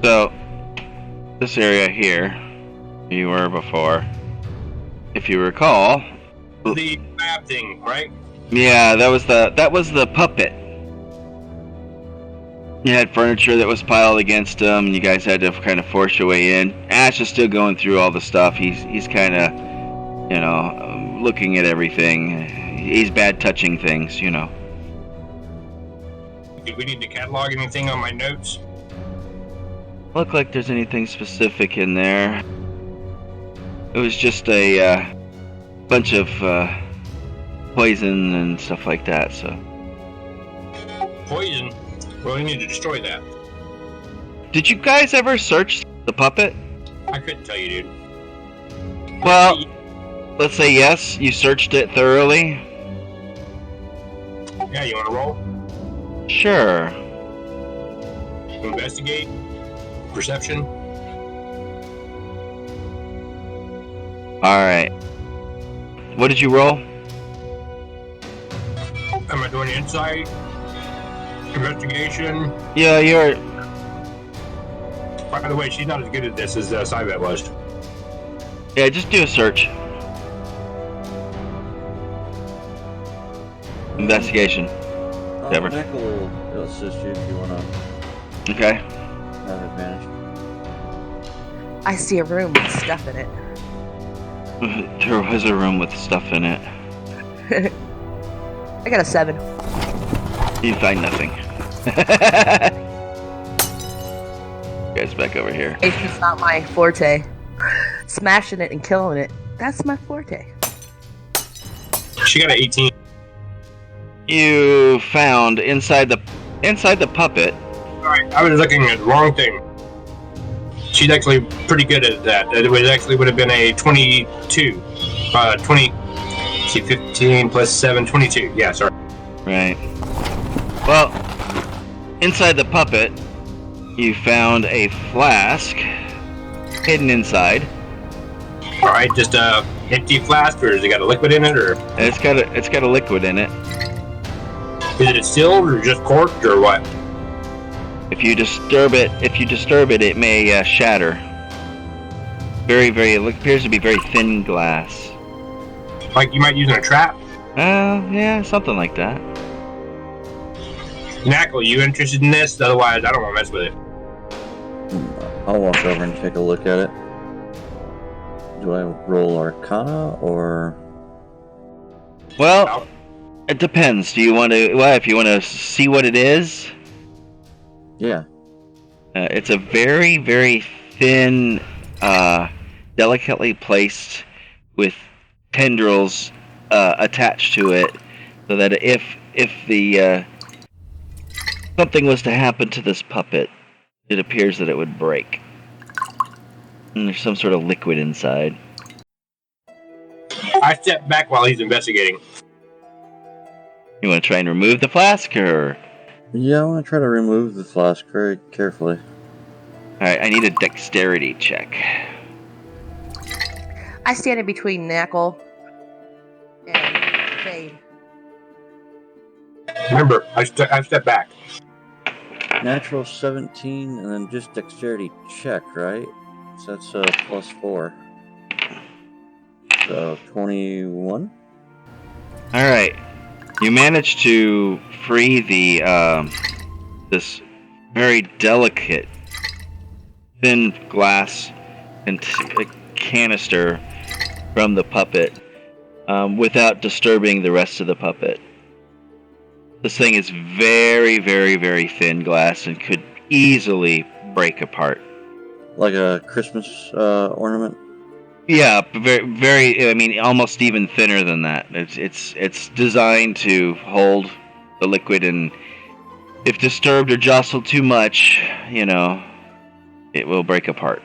So, this area here, you were before. If you recall, The map thing, right? yeah, that was the puppet. You had furniture that was piled against him, and you guys had to kind of force your way in. Ash is still going through all the stuff. He's kind of, looking at everything. He's bad touching things, Do we need to catalog anything on my notes? Look like there's anything specific in there. It was just a bunch of poison and stuff like that. So Poison? Well, we need to destroy that. did you guys ever search the puppet? I couldn't tell you, dude. Well, let's say yes, you searched it thoroughly. Yeah, you want to roll? Sure. Investigate? Perception? Alright. What did you roll? Am I doing insight? Investigation? Yeah, you're... By the way, she's not as good at this as Cybet was. Yeah, just do a search. Investigation. Whatever. Nick will assist you if you want to Okay. have advantage. I see a room with stuff in it. There was a room with stuff in it. I got a 7. You find nothing. Guys, back over here. It's just not my forte. Smashing it and killing it, that's my forte. She got an 18. You found inside the puppet. Alright, I was looking at the wrong thing. She's actually pretty good at that. It would have been a 22. 15 plus 7, 22. Yeah, sorry. Right. Well, inside the puppet, you found a flask hidden inside. Alright, just a empty flask, or has it got a liquid in it, or And it's got a liquid in it. is it sealed or just corked or what? If you disturb it, it may shatter. It appears to be very thin glass. Like you might use in a trap? Yeah, something like that. Knackle, you interested in this? Otherwise, I don't want to mess with it. I'll walk over and take a look at it. Do I roll Arcana or? Well, it depends. Do you want to? Well, if you want to see what it is, Yeah. it's a very, very thin, delicately placed with tendrils attached to it, so that if the something was to happen to this puppet, it appears that it would break. And there's some sort of liquid inside. I step back while he's investigating. You want to try and remove the flask, or? Yeah, I want to try to remove the flask very carefully. Alright, I need a dexterity check. I stand in between Knackle and Fade. Remember, I step back. Natural 17 and then just dexterity check, right? So that's plus 4. So 21. Alright. You managed to free the this very delicate thin glass canister from the puppet without disturbing the rest of the puppet. This thing is very, very, very thin glass and could easily break apart. Like a Christmas ornament? Yeah, very, very. I mean, almost even thinner than that. It's designed to hold the liquid, and if disturbed or jostled too much, it will break apart.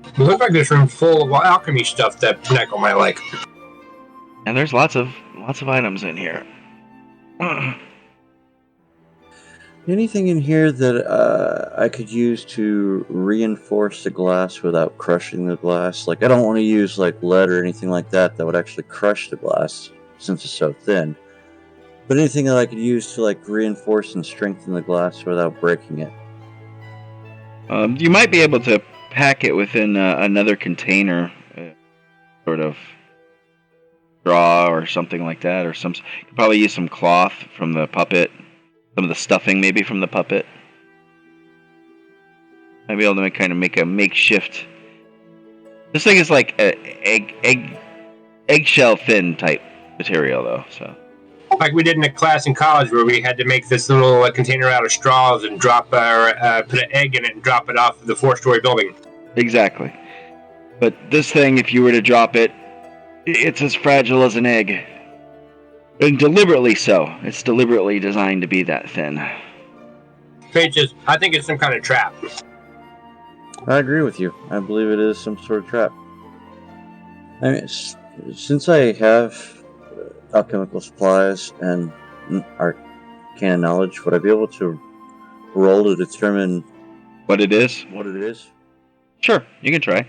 It looks like this room's full of alchemy stuff that Knackle might like. And there's lots of items in here. Anything in here that I could use to reinforce the glass without crushing the glass? Like, I don't want to use like lead or anything like that would actually crush the glass since it's so thin. But anything that I could use to like reinforce and strengthen the glass without breaking it. You might be able to pack it within another container, sort of straw or something like that, or you could probably use some cloth from the puppet, some of the stuffing maybe from the puppet. Might be able to make a makeshift. This thing is like eggshell thin type material, though. So, like we did in a class in college where we had to make this little container out of straws and drop put an egg in it and drop it off the 4-story building. Exactly. But this thing, if you were to drop it, it's as fragile as an egg. And deliberately so. It's deliberately designed to be that thin. I think it's some kind of trap. I agree with you. I believe it is some sort of trap. I mean, since I have alchemical supplies and arcana knowledge, would I be able to roll to determine what it is? What it is? Sure, you can try.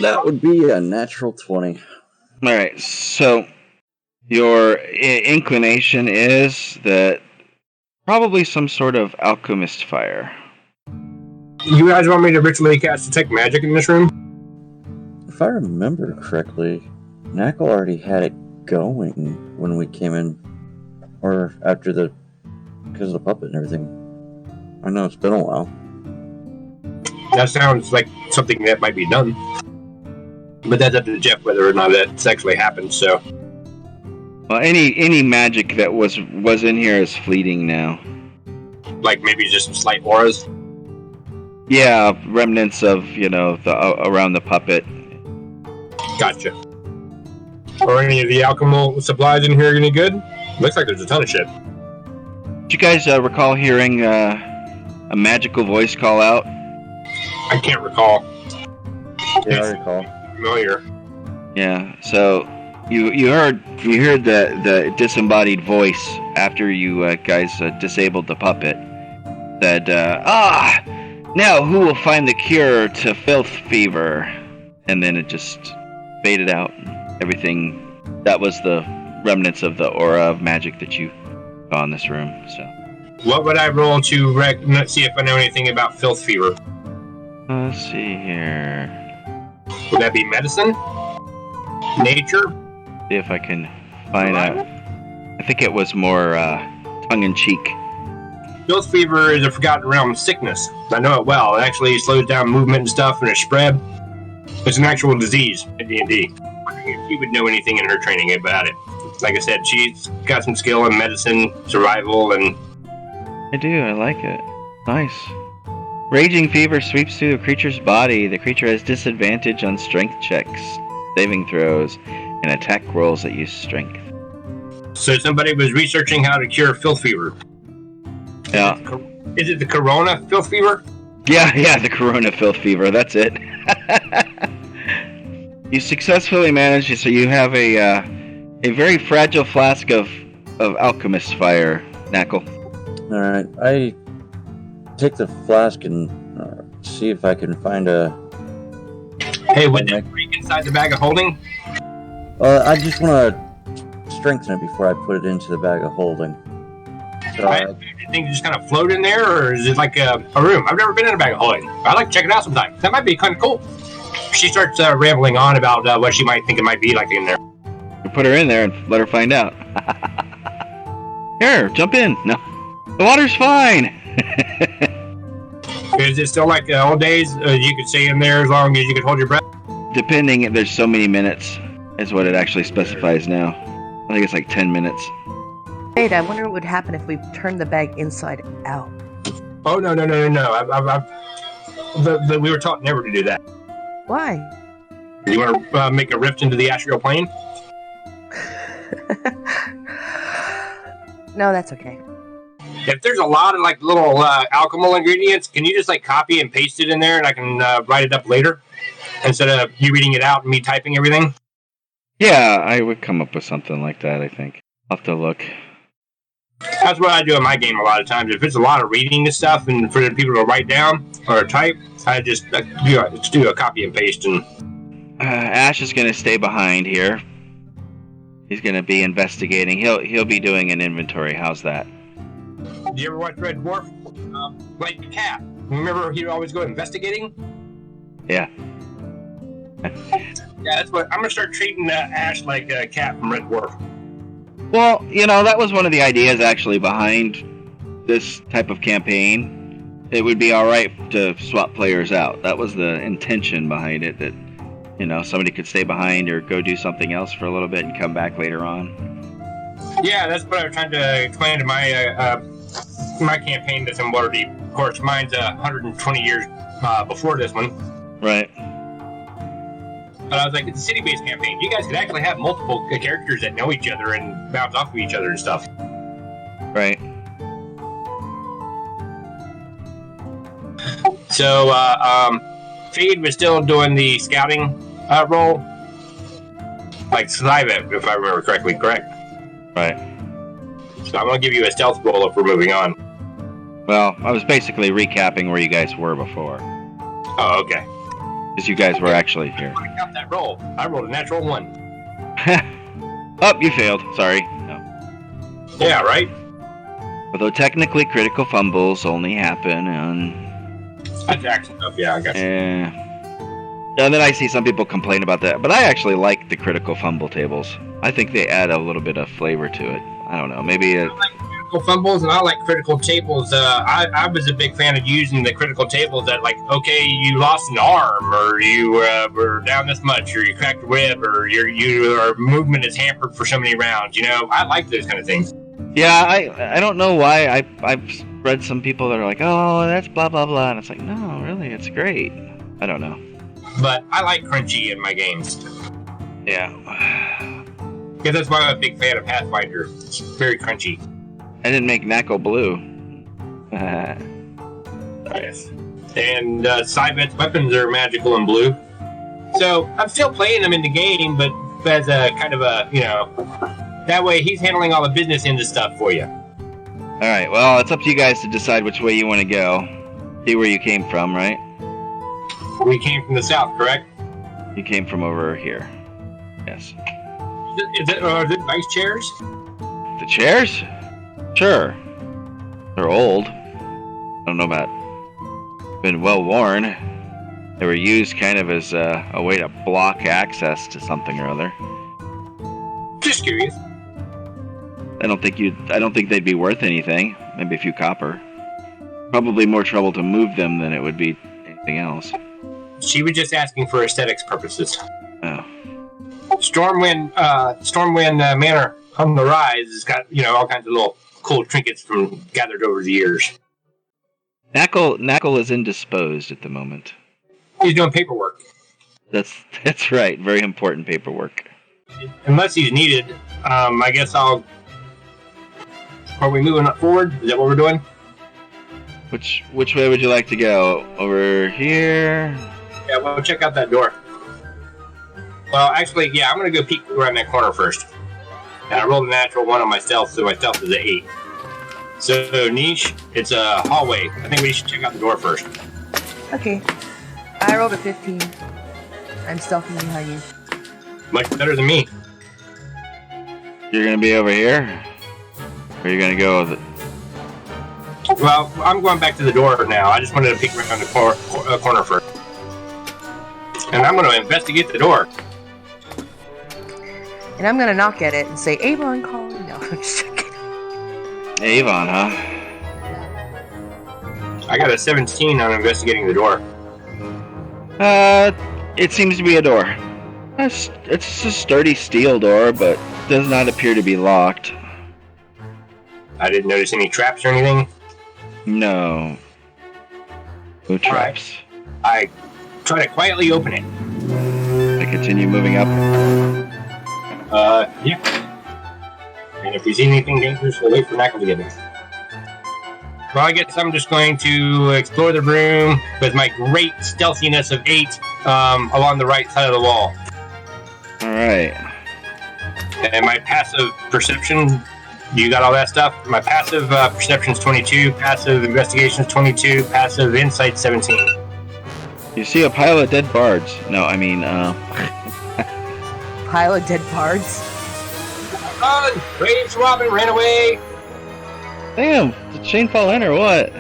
That would be a natural 20. Alright, so your inclination is that probably some sort of alchemist fire. You guys want me to ritually cast detect magic in this room? If I remember correctly, Knackle already had it going when we came in, or after because of the puppet and everything. I know it's been a while. That sounds like something that might be done. But that's up to Jeff whether or not that's actually happened, so. Well, any magic that was in here is fleeting now. Like maybe just some slight auras? Yeah, remnants of, around the puppet. Gotcha. Are any of the alchemical supplies in here any good? Looks like there's a ton of shit. Do you guys recall hearing a magical voice call out? I can't recall. Yeah, I recall. Familiar. Yeah, so you heard the disembodied voice after you guys disabled the puppet. Said, now who will find the cure to filth fever? And then it just faded out. Everything, that was the remnants of the aura of magic that you saw in this room. So, what would I roll to see if I know anything about filth fever? Let's see here. Would that be medicine? Nature? See if I can find out. I think it was more tongue-in-cheek. Filth fever is a forgotten realm of sickness. I know it well. It actually slows down movement and stuff, and it's spread. It's an actual disease in D&D. If you would know anything in her training about it. Like I said, she's got some skill in medicine, survival, and... I do, I like it. Nice. Raging fever sweeps through the creature's body. The creature has disadvantage on strength checks, saving throws, and attack rolls that use strength. So somebody was researching how to cure filth fever. Yeah. Is it the corona filth fever? Yeah, the corona filth fever. That's it. You successfully managed it, so you have a very fragile flask of alchemist fire, Knackle. Alright, I take the flask and see if I can find a... Hey, would that break inside the bag of holding? I just want to strengthen it before I put it into the bag of holding. So do you think it just kind of float in there, or is it like a room? I've never been in a bag of holding. I'd like to check it out sometime. That might be kind of cool. She starts rambling on about what she might think it might be like in there. You put her in there and let her find out. Here, jump in. No, the water's fine. Is it still like old days? You could stay in there as long as you could hold your breath? Depending, there's so many minutes is what it actually specifies now. I think it's like 10 minutes. Wait, I wonder what would happen if we turned the bag inside out. Oh, no. We were taught never to do that. Why? You want to make a rift into the astral plane? No, that's okay. If there's a lot of like little alchemical ingredients, can you just like copy and paste it in there and I can write it up later? Instead of you reading it out and me typing everything? Yeah, I would come up with something like that, I think. I'll have to look. That's what I do in my game a lot of times. If it's a lot of reading this stuff and for the people to write down or type, I just do a copy and paste. And Ash is going to stay behind here. He's going to be investigating. He'll be doing an inventory. How's that? Do you ever watch Red Dwarf? Like Cap. Remember he'd always go investigating? Yeah. Yeah, that's what I'm gonna start treating Ash like Cap from Red Dwarf. Well, that was one of the ideas actually behind this type of campaign. It would be all right to swap players out. That was the intention behind it. That somebody could stay behind or go do something else for a little bit and come back later on. Yeah, that's what I was trying to explain to my campaign that's in Waterdeep. Of course, mine's 120 years before this one. Right. But I was like, it's a city-based campaign. You guys could actually have multiple characters that know each other and bounce off of each other and stuff. Right. So, Fade was still doing the scouting role. Like Slive, if I remember correctly, correct? Right. So I'm going to give you a stealth roll if we're moving on. Well, I was basically recapping where you guys were before. Oh, okay. Because you guys were actually here. I count that roll. I rolled a natural 1. Oh, you failed. Sorry. No. Yeah, right? Although technically critical fumbles only happen on... Attack stuff, yeah, I got you. And then I see some people complain about that, but I actually like the critical fumble tables. I think they add a little bit of flavor to it. I don't know, maybe... I like critical fumbles and I like critical tables. I was a big fan of using the critical tables that, like, okay, you lost an arm, or you were down this much, or you cracked a rib, or your movement is hampered for so many rounds. I like those kind of things. Yeah, I don't know why. I've read some people that are like, oh, that's blah, blah, blah. And it's like, no, really, it's great. I don't know. But I like crunchy in my games. Yeah. Because that's why I'm a big fan of Pathfinder. It's very crunchy. I didn't make Nacko blue. Yes. And Cyvet's weapons are magical and blue. So I'm still playing them in the game, but as a kind of a, that way he's handling all the business end of stuff for you. All right, well, it's up to you guys to decide which way you want to go. See where you came from, right? We came from the south, correct? You came from over here. Yes. Are there nice chairs? The chairs? Sure. They're old. I don't know about... Been well worn. They were used kind of as a way to block access to something or other. Just curious. I don't think they'd be worth anything. Maybe a few copper. Probably more trouble to move them than it would be anything else. She was just asking for aesthetics purposes. Oh. Stormwind Manor on the Rise has got, all kinds of little cool trinkets from gathered over the years. Knackle is indisposed at the moment. He's doing paperwork. That's right. Very important paperwork. Unless he's needed, I guess Are we moving forward? Is that what we're doing? Which way would you like to go? Over here? Yeah, well, check out that door. Well, actually, yeah, I'm going to go peek around that corner first. And I rolled a natural 1 on my stealth, so my stealth is an 8. So, Niche, it's a hallway. I think we should check out the door first. Okay. I rolled a 15. I'm stealthing behind you. Much better than me. You're going to be over here? Or are you going to go with it? Well, I'm going back to the door now. I just wanted to peek around the corner first. And I'm going to investigate the door. And I'm going to knock at it and say, Avon calling. No, I'm just joking. Avon, huh? I got a 17 on investigating the door. It seems to be a door. It's a sturdy steel door, but does not appear to be locked. I didn't notice any traps or anything. No. No traps. Right. I try to quietly open it. I continue moving up. Yeah. And if we see anything dangerous, we'll wait for Knackle to get it. Well, I guess I'm just going to explore the room with my great stealthiness of 8 along the right side of the wall. Alright. And my passive perception, you got all that stuff? My passive perception is 22, passive investigation is 22, passive insight 17. You see a pile of dead bards. No, I mean, Pile of dead bards? Run! Raves Robin ran away! Damn, did Shane fall in or what?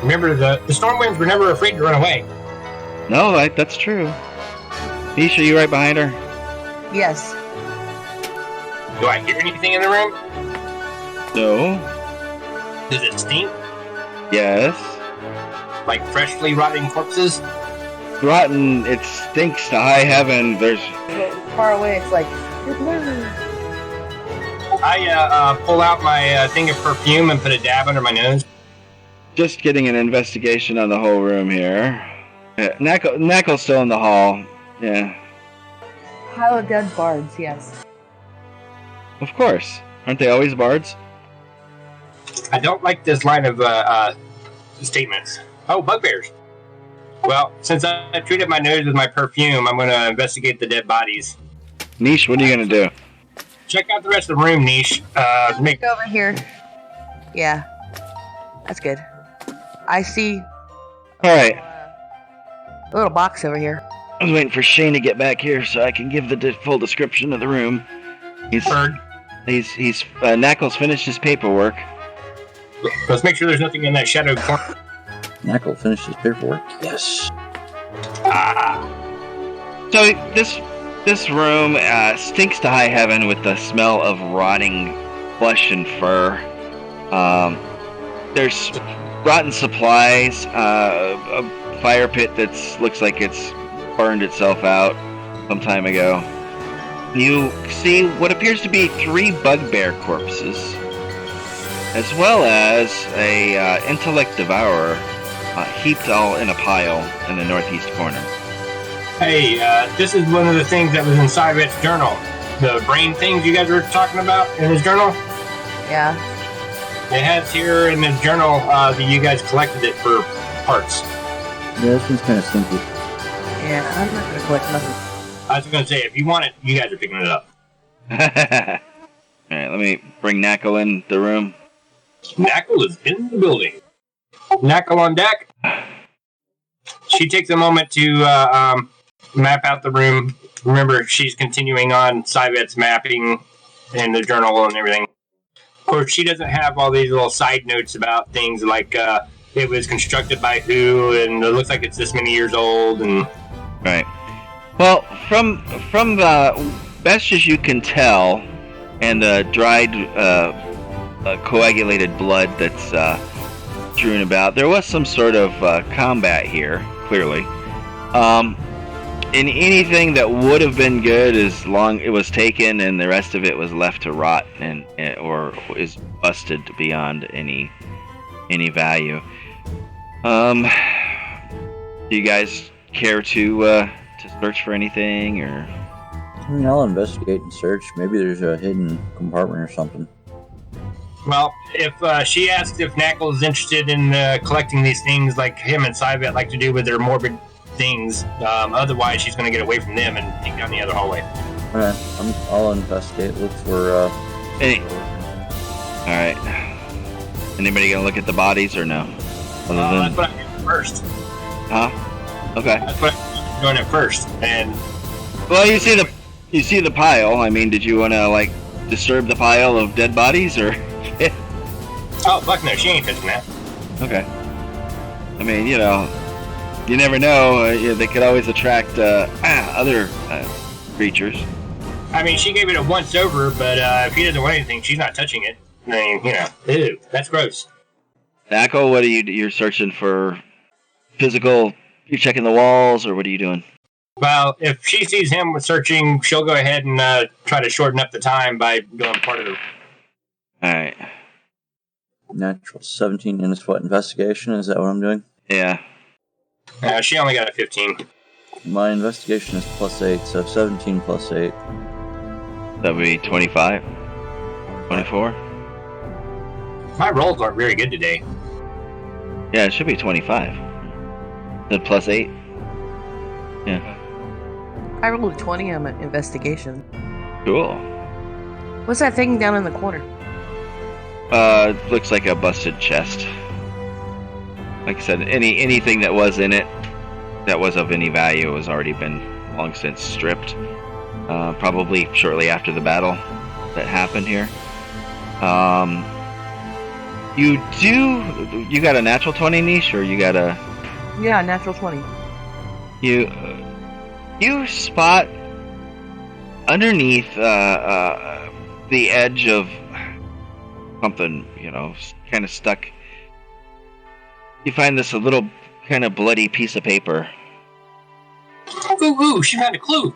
Remember, the storm winds were never afraid to run away. No, that's true. Nisha, you right behind her? Yes. Do I hear anything in the room? No. Does it stink? Yes. Like freshly rotting corpses? Rotten, it stinks to high heaven. There's... Far away, it's like... I pull out my thing of perfume and put a dab under my nose. Just getting an investigation on the whole room here. Knackle's still in the hall. Yeah. Pile of dead bards, yes. Of course. Aren't they always bards? I don't like this line of statements. Oh, bugbears. Well, since I treated my nose with my perfume, I'm going to investigate the dead bodies. Niche, what are you going to do? Check out the rest of the room, Niche. Look over here. Yeah. That's good. I see Alright. a little box over here. I was waiting for Shane to get back here so I can give the full description of the room. Knackle's finished his paperwork. Let's make sure there's nothing in that shadowed corner. Knackle finished his paperwork. Yes. So this room stinks to high heaven with the smell of rotting flesh and fur. There's rotten supplies, a fire pit that looks like it's burned itself out some time ago. You see what appears to be 3 bugbear corpses, as well as a intellect devourer heaped all in a pile in the northeast corner. Hey, this is one of the things that was inside of its journal. The brain things you guys were talking about in his journal? Yeah. It has here in his journal that you guys collected it for parts. Yeah, this one's kind of stinky. Yeah, I'm not gonna collect nothing. I was going to say, if you want it, you guys are picking it up. Alright, let me bring Knackle in the room. Knackle is in the building. Knackle on deck. She takes a moment to map out the room. Remember, she's continuing on Cyvet's mapping and the journal and everything. Of course, she doesn't have all these little side notes about things like it was constructed by who, and it looks like it's this many years old. And Right. Well, from the best as you can tell, and the dried, coagulated blood that's strewn about, there was some sort of combat here, clearly. And anything that would have been good as long it was taken, and the rest of it was left to rot or is busted beyond any value. Do you guys care to search for anything, or? I mean, I'll investigate and search. Maybe there's a hidden compartment or something. well, if she asks if Knackle is interested in collecting these things like him and Cyvet like to do with their morbid things, otherwise she's going to get away from them and take down the other hallway. Alright, I'll investigate, look for, Alright. Anybody gonna look at the bodies or no? That's what I'm doing first. Huh? Okay. That's what I'm doing at first. And Well, you see the pile. I mean, did you want to disturb the pile of dead bodies, or? oh fuck no, she ain't touching that. Okay. I mean, you never know. They could always attract other creatures. I mean, she gave it a once over, but if he doesn't want anything, she's not touching it. I mean, ew, that's gross. Knackle, what are you're searching for? Physical? You're checking the walls, or what are you doing? Well, if she sees him searching, she'll go ahead and try to shorten up the time by going part of the... Alright. natural 17 in his foot investigation. Is that what I'm doing? Yeah. She only got a 15. My investigation is +8, so 17 + 8. That would be 25? 24? My rolls aren't very good today. Yeah, it should be 25. The +8? Yeah. I rolled a 20 on my investigation. Cool. What's that thing down in the corner? Looks like a busted chest. Like I said, anything that was in it that was of any value has already been long since stripped. Probably shortly after the battle that happened here. You got a natural 20 niche, or you got a... Yeah, natural 20. You spot underneath the edge of something, kind of stuck. You find this a little kind of bloody piece of paper. Ooh, she had a clue.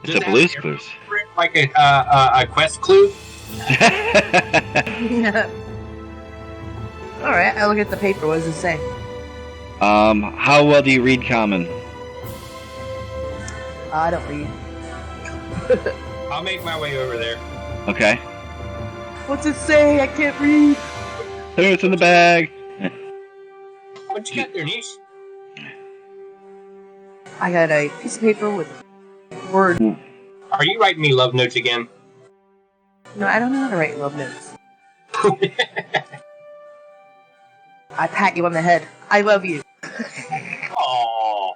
It's a Blue's Clues. Like a quest clue? Alright, I look at the paper. What does it say? How well do you read Common? I don't read. I'll make my way over there. Okay. What's it say? I can't read. Oh, it's in the bag. What you got there, niece? I got a piece of paper with words. Are you writing me love notes again? No, I don't know how to write love notes. I pat you on the head. I love you. Aww.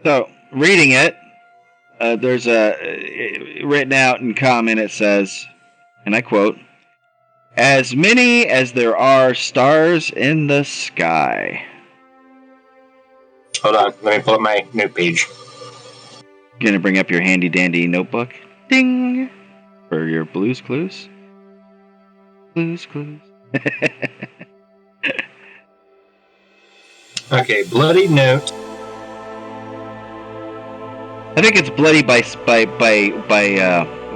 So, reading it, there's written out in Common, it says, and I quote, "As many as there are stars in the sky." Hold on, let me pull up my note page. Gonna bring up your handy dandy notebook. Ding! For your Blue's Clues. Blue's Clues. Okay, bloody note. I think it's bloody by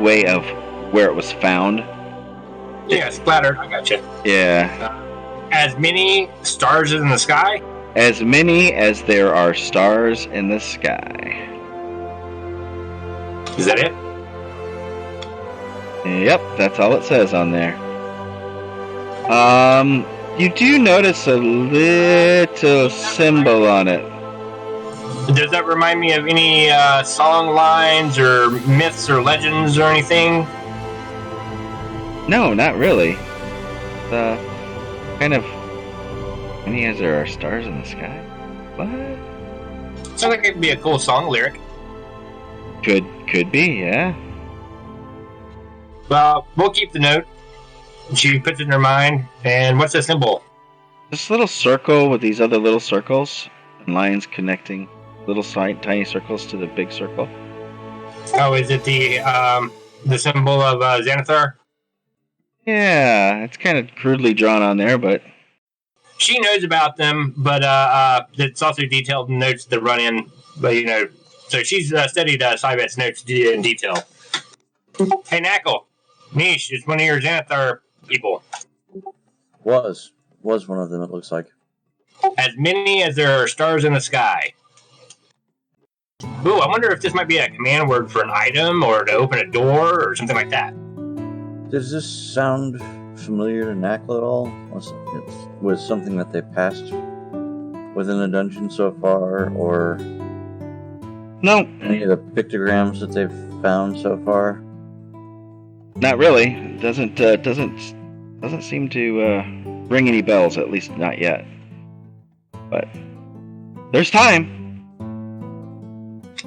way of where it was found. Yeah, splatter. I gotcha. Yeah. As many stars in the sky? As many as there are stars in the sky. Is that it? Yep, that's all it says on there. You do notice a little symbol on it. Does that remind me of any song lines or myths or legends or anything? No, not really. Kind of. Many as there are stars in the sky. What? Sounds like it could be a cool song lyric. Could be, yeah. Well, we'll keep the note. She puts it in her mind. And what's the symbol? This little circle with these other little circles and lines connecting little tiny circles to the big circle. Oh, is it the symbol of Xanathar? Yeah, it's kind of crudely drawn on there, but she knows about them, but it's also detailed in notes that run in. But so she's studied Cyvet's notes in detail. Hey, Knackle, Niche, it's one of your Xanathar people. Was one of them, it looks like. As many as there are stars in the sky. Ooh, I wonder if this might be a command word for an item or to open a door or something like that. Does this sound familiar to Knackle at all? Was something that they passed within the dungeon so far, or no, any of the pictograms that they've found so far? Not really. It doesn't seem to ring any bells, at least not yet. But there's time.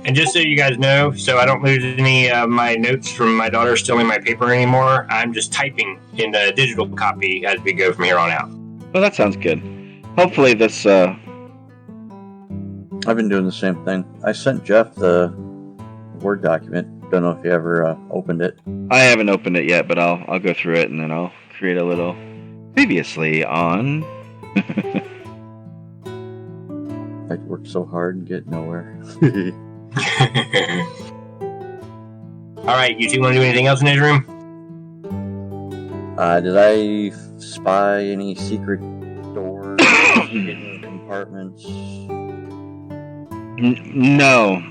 And just so you guys know, so I don't lose any of my notes from my daughter stealing my paper anymore, I'm just typing in the digital copy as we go from here on out. Well, that sounds good. Hopefully this... I've been doing the same thing. I sent Jeff the Word document. Don't know if you ever opened it. I haven't opened it yet, but I'll go through it and then I'll create a little previously on... I worked so hard and get nowhere. Alright, you two want to do anything else in this room? Did I spy any secret doors, hidden compartments? No.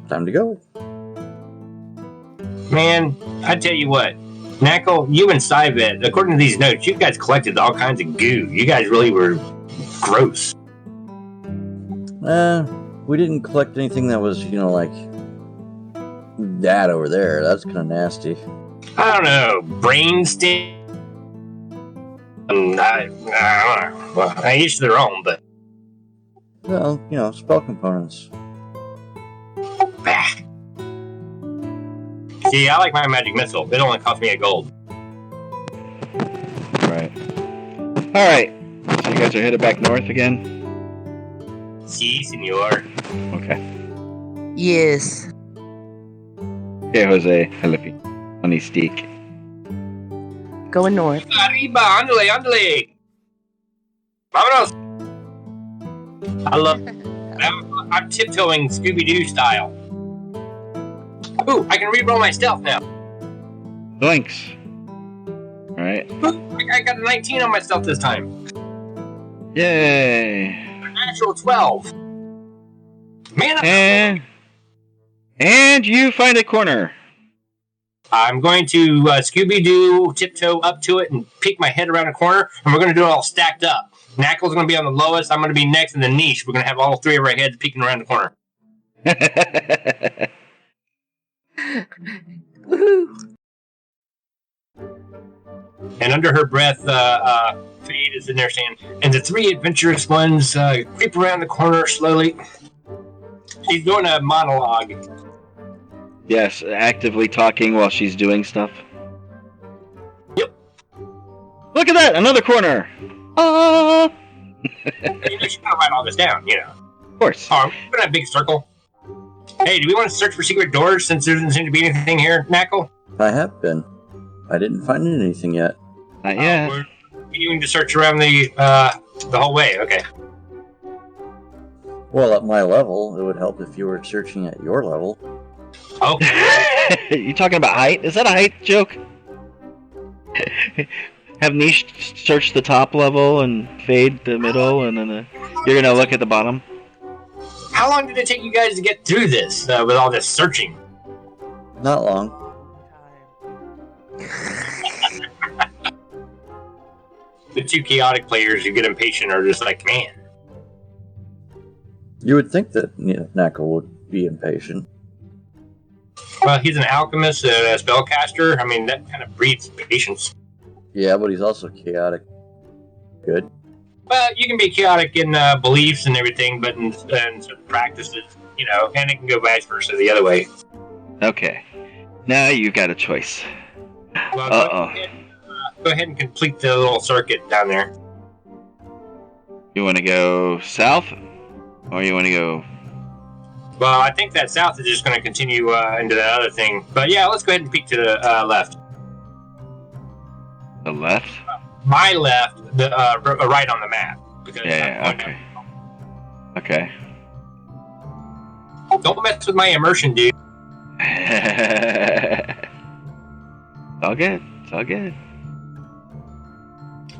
Time to go. Man, I tell you what, Knackle, you and Cyvet, according to these notes, you guys collected all kinds of goo. You guys really were gross. We didn't collect anything that was, like that over there. That's kind of nasty. I don't know, brain stem. I don't know. Well, each their own, but Well, spell components. bah. See, I like my magic missile. It only cost me a gold. Right. All right. So you guys are headed back north again. Si, senor. Okay. Yes. Okay, Jose. Helifi. Honey steak. Going north. Arriba, andale, andale. Vámonos. I love. I'm tiptoeing Scooby-Doo style. Ooh, I can re-roll my stealth now. Thanks. All right. Ooh, I got a 19 on my stealth this time. Yay. Natural 12. Man, And you find a corner. I'm going to Scooby-Doo tiptoe up to it and peek my head around a corner, and we're going to do it all stacked up. Knackle's going to be on the lowest. I'm going to be next in the niche. We're going to have all three of our heads peeking around the corner. Woohoo! And under her breath, Fade is in there saying, and the three adventurous ones creep around the corner slowly. She's doing a monologue. Yes, actively talking while she's doing stuff. Yep. Look at that! Another corner! You know, she's going to write all this down, you know. Of course. Oh, we're in a big circle. Hey, do we want to search for secret doors since there doesn't seem to be anything here, Knackle? I have been. I didn't find anything yet. Not yet. We're continuing to search around the whole way. Okay. Well, at my level, it would help if you were searching at your level. Okay. You talking about height? Is that a height joke? Have Niche search the top level and Fade the middle, and then you're gonna look at the bottom? How long did it take you guys to get through this with all this searching? Not long. The two chaotic players who get impatient are just like, man. You would think that Knackle would be impatient. Well, he's an alchemist, a spellcaster. I mean, that kind of breeds patience. Yeah, but he's also chaotic. Good. Well, you can be chaotic in beliefs and everything, but in certain practices, you know, and it can go vice versa the other way. Okay. Now you've got a choice. Well, Uh-oh. Go ahead and complete the little circuit down there. You want to go south? Or you want to go... Well, I think that south is just going to continue into that other thing. But yeah, let's go ahead and peek to the left. the left? My left, the right on the map. Because Yeah, okay. Okay. Don't mess with my immersion, dude. It's all good. It's all good.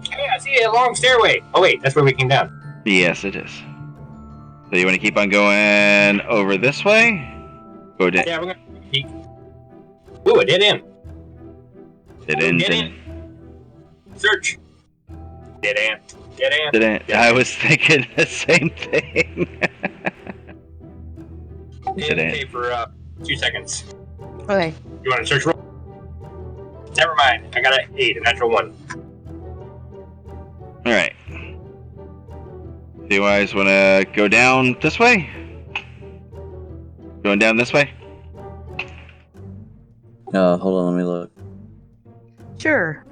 Hey, I see a long stairway. Oh wait, that's where we came down. Yes, it is. So you want to keep on going over this way? Go down. Yeah, we're gonna peek. Ooh, a dead end. Dead end. Dead end. Search. Dead end. Dead end. Dead end. I was thinking the same thing. Dead end. Okay, for 2 seconds. Okay. You want to search roll? Never mind. I got an 8, a natural 1. All right. Do you guys want to go down this way? Going down this way? Hold on, let me look. Sure.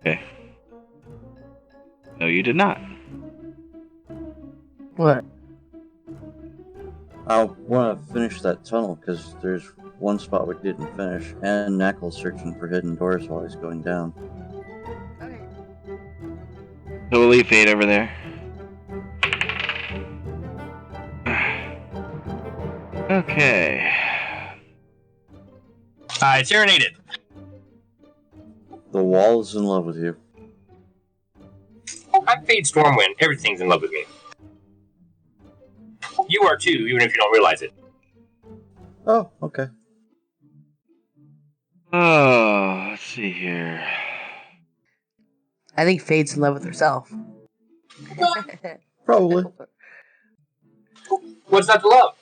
Okay. No, you did not. What? I want to finish that tunnel because there's one spot we didn't finish, and Knackle's searching for hidden doors while he's going down. Okay. So we'll leave Fade over there. Okay. It's serenaded. The wall is in love with you. I'm Fade Stormwind. Everything's in love with me. You are too, even if you don't realize it. Oh, okay. Oh, let's see here. I think Fade's in love with herself. Probably. What's not to love?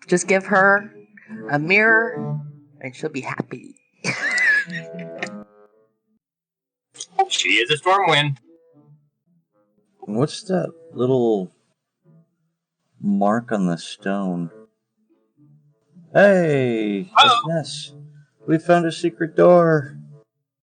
Just give her a mirror and she'll be happy. She is a Stormwind. What's that little mark on the stone? Hey, Oh. it's Ness. We found a secret door.